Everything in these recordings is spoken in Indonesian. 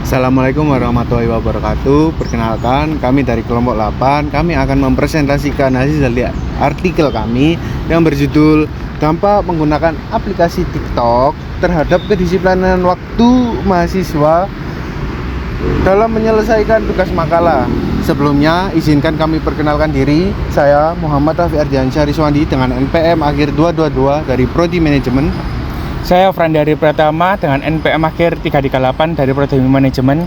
Assalamualaikum warahmatullahi wabarakatuh. Perkenalkan, kami dari kelompok 8. Kami akan mempresentasikan hasil dari artikel kami yang berjudul Dampak menggunakan aplikasi TikTok terhadap kedisiplinan waktu mahasiswa dalam menyelesaikan tugas makalah. Sebelumnya, izinkan kami perkenalkan diri. Saya Muhammad Rafi Ardiansyah Riswandi dengan NPM akhir 222 dari Prodi Manajemen. Saya Frandari Pratama dengan NPM akhir 338 dari Prodi Manajemen.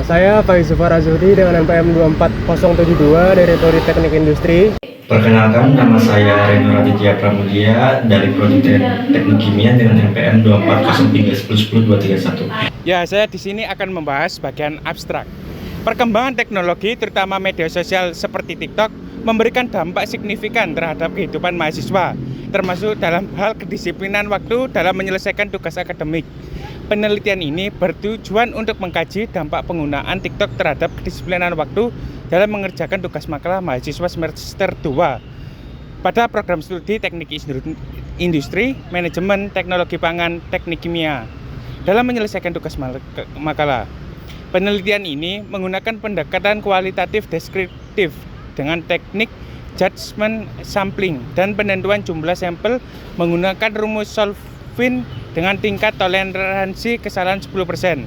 Saya Pak Yusufar Azudi dengan NPM 24072 dari Prodi Teknik Industri. Perkenalkan, nama saya Reno Raditya Pramudia dari Prodi Teknik Kimia dengan NPM 2403231. Ya, saya di sini akan membahas bagian abstrak. Perkembangan teknologi, terutama media sosial seperti TikTok, memberikan dampak signifikan terhadap kehidupan mahasiswa, termasuk dalam hal kedisiplinan waktu dalam menyelesaikan tugas akademik. Penelitian ini bertujuan untuk mengkaji dampak penggunaan TikTok terhadap kedisiplinan waktu dalam mengerjakan tugas makalah mahasiswa semester 2 pada program studi Teknik Industri, Manajemen, Teknologi Pangan, Teknik Kimia dalam menyelesaikan tugas makalah. Penelitian ini menggunakan pendekatan kualitatif deskriptif dengan teknik judgment sampling dan penentuan jumlah sampel menggunakan rumus Solvin dengan tingkat toleransi kesalahan 10%.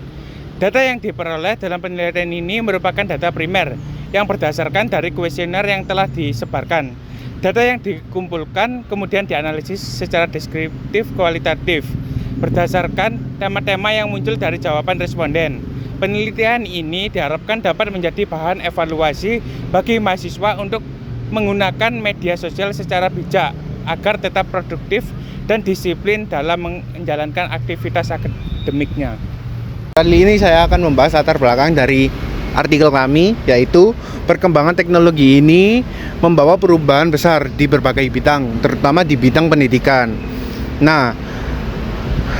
Data yang diperoleh dalam penelitian ini merupakan data primer yang berdasarkan dari kuesioner yang telah disebarkan. Data yang dikumpulkan kemudian dianalisis secara deskriptif kualitatif berdasarkan tema-tema yang muncul dari jawaban responden. Penelitian ini diharapkan dapat menjadi bahan evaluasi bagi mahasiswa untuk menggunakan media sosial secara bijak agar tetap produktif dan disiplin dalam menjalankan aktivitas akademiknya. Kali ini saya akan membahas latar belakang dari artikel kami, yaitu perkembangan teknologi ini membawa perubahan besar di berbagai bidang, terutama di bidang pendidikan. Nah,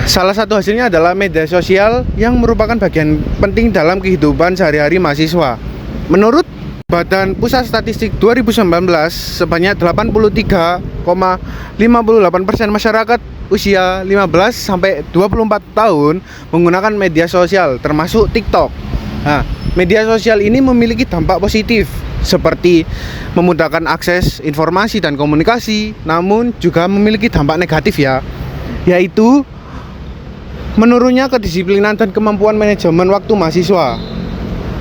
salah satu hasilnya adalah media sosial yang merupakan bagian penting dalam kehidupan sehari-hari mahasiswa. Menurut Badan Pusat Statistik 2019, sebanyak 83,58% masyarakat usia 15 sampai 24 tahun menggunakan media sosial termasuk TikTok. Nah, media sosial ini memiliki dampak positif seperti memudahkan akses informasi dan komunikasi, namun juga memiliki dampak negatif yaitu menurunnya kedisiplinan dan kemampuan manajemen waktu mahasiswa.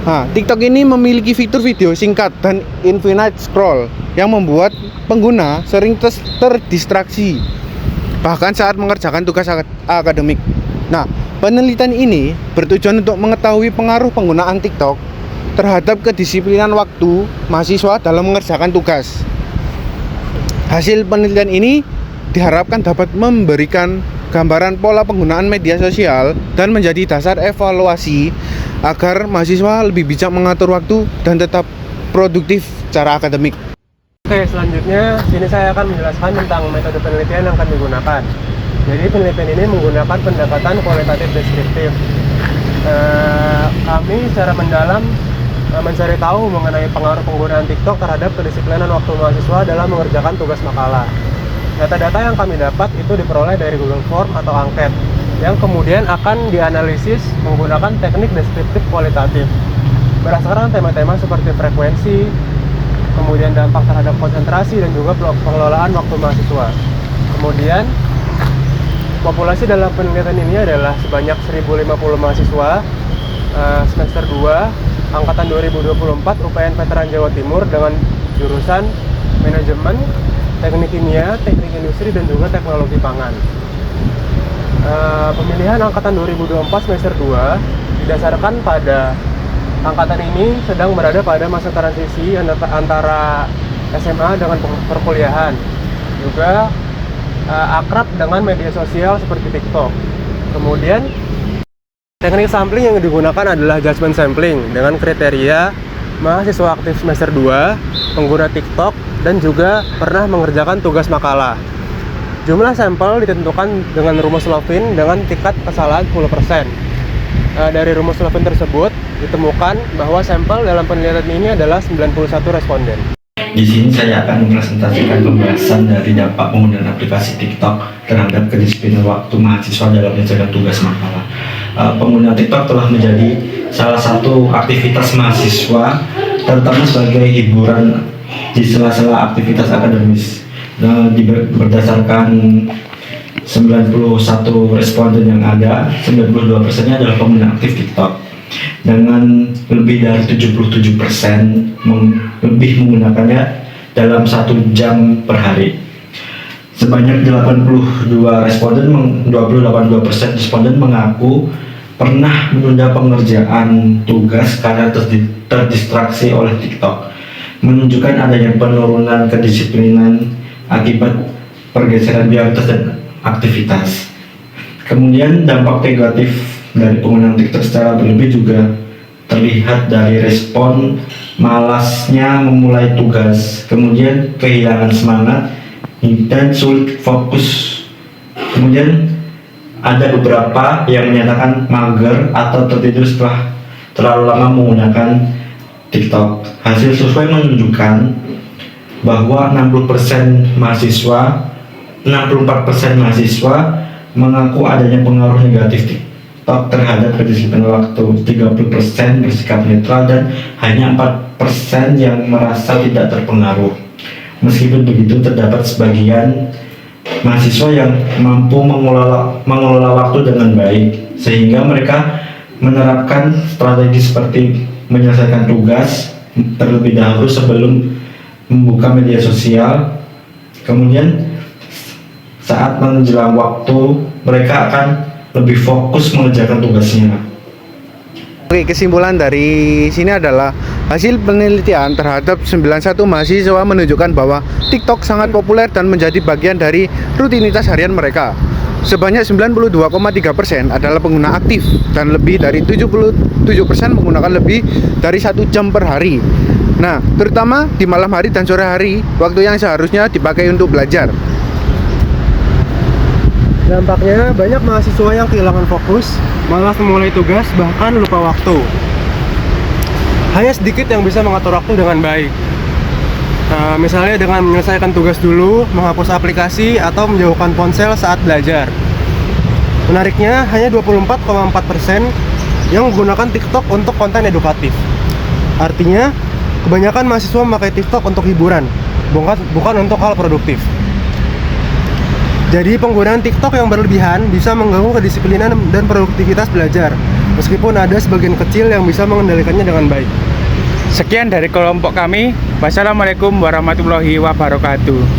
Nah, TikTok ini memiliki fitur video singkat dan infinite scroll yang membuat pengguna sering terdistraksi, bahkan saat mengerjakan tugas akademik. Nah, penelitian ini bertujuan untuk mengetahui pengaruh penggunaan TikTok terhadap kedisiplinan waktu mahasiswa dalam mengerjakan tugas. Hasil penelitian ini diharapkan dapat memberikan gambaran pola penggunaan media sosial dan menjadi dasar evaluasi agar mahasiswa lebih bijak mengatur waktu dan tetap produktif secara akademik. Oke, selanjutnya sini saya akan menjelaskan tentang metode penelitian yang akan digunakan. Jadi penelitian ini menggunakan pendekatan kualitatif deskriptif. Kami secara mendalam mencari tahu mengenai pengaruh penggunaan TikTok terhadap kedisiplinan waktu mahasiswa dalam mengerjakan tugas makalah. Data-data yang kami dapat itu diperoleh dari Google Form atau angket yang kemudian akan dianalisis menggunakan teknik deskriptif kualitatif berdasarkan tema-tema seperti frekuensi, kemudian dampak terhadap konsentrasi dan juga pengelolaan waktu mahasiswa. Kemudian populasi dalam penelitian ini adalah sebanyak 1050 mahasiswa semester 2 angkatan 2024 UPN Veteran Jawa Timur dengan jurusan manajemen, teknik kimia, teknik industri, dan juga teknologi pangan. Pemilihan angkatan 2024 semester 2 didasarkan pada angkatan ini sedang berada pada masa transisi antara SMA dengan perkuliahan, juga akrab dengan media sosial seperti TikTok. Kemudian teknik sampling yang digunakan adalah judgment sampling dengan kriteria mahasiswa aktif semester 2, pengguna TikTok, dan juga pernah mengerjakan tugas makalah. Jumlah sampel ditentukan dengan rumus Solvin dengan tingkat kesalahan 10%. Dari rumus Solvin tersebut ditemukan bahwa sampel dalam penelitian ini adalah 91 responden. Di sini saya akan mempresentasikan pembahasan dari dampak penggunaan aplikasi TikTok terhadap kedisiplinan waktu mahasiswa dalam mengerjakan tugas makalah. Penggunaan TikTok telah menjadi salah satu aktivitas mahasiswa, terutama sebagai hiburan di sela-sela aktivitas akademis. Nah, berdasarkan 91 responden yang ada, 92%-nya adalah pengguna aktif TikTok. Dengan lebih dari 77% lebih menggunakannya dalam 1 jam per hari. Sebanyak 82% responden mengaku pernah menunda pengerjaan tugas karena terdistraksi oleh TikTok, menunjukkan adanya penurunan kedisiplinan akibat pergeseran prioritas dan aktivitas. Kemudian dampak negatif dari penggunaan TikTok secara berlebih juga terlihat dari respon malasnya memulai tugas, kemudian kehilangan semangat dan sulit fokus. Kemudian ada beberapa yang menyatakan mager atau tertidur setelah terlalu lama menggunakan TikTok. Hasil survei menunjukkan bahwa 64% mahasiswa mengaku adanya pengaruh negatif TikTok terhadap kedisiplinan waktu. 30% bersikap netral dan hanya 4% yang merasa tidak terpengaruh. Meskipun begitu, terdapat sebagian mahasiswa yang mampu mengelola waktu dengan baik, sehingga mereka menerapkan strategi seperti menyelesaikan tugas terlebih dahulu sebelum membuka media sosial. Kemudian saat menjelang waktu, mereka akan lebih fokus mengerjakan tugasnya. Oke, kesimpulan dari sini adalah hasil penelitian terhadap 91 mahasiswa menunjukkan bahwa TikTok sangat populer dan menjadi bagian dari rutinitas harian mereka. Sebanyak 92,3% adalah pengguna aktif dan lebih dari 77% menggunakan lebih dari 1 jam per hari. Nah, terutama di malam hari dan sore hari, waktu yang seharusnya dipakai untuk belajar. Dampaknya, banyak mahasiswa yang kehilangan fokus, malas memulai tugas, bahkan lupa waktu. Hanya sedikit yang bisa mengatur waktu dengan baik. Nah, misalnya dengan menyelesaikan tugas dulu, menghapus aplikasi, atau menjauhkan ponsel saat belajar. Menariknya, hanya 24,4% yang menggunakan TikTok untuk konten edukatif. Artinya, kebanyakan mahasiswa memakai TikTok untuk hiburan, bukan untuk hal produktif. Jadi penggunaan TikTok yang berlebihan bisa mengganggu kedisiplinan dan produktivitas belajar, meskipun ada sebagian kecil yang bisa mengendalikannya dengan baik. Sekian dari kelompok kami. Wassalamualaikum warahmatullahi wabarakatuh.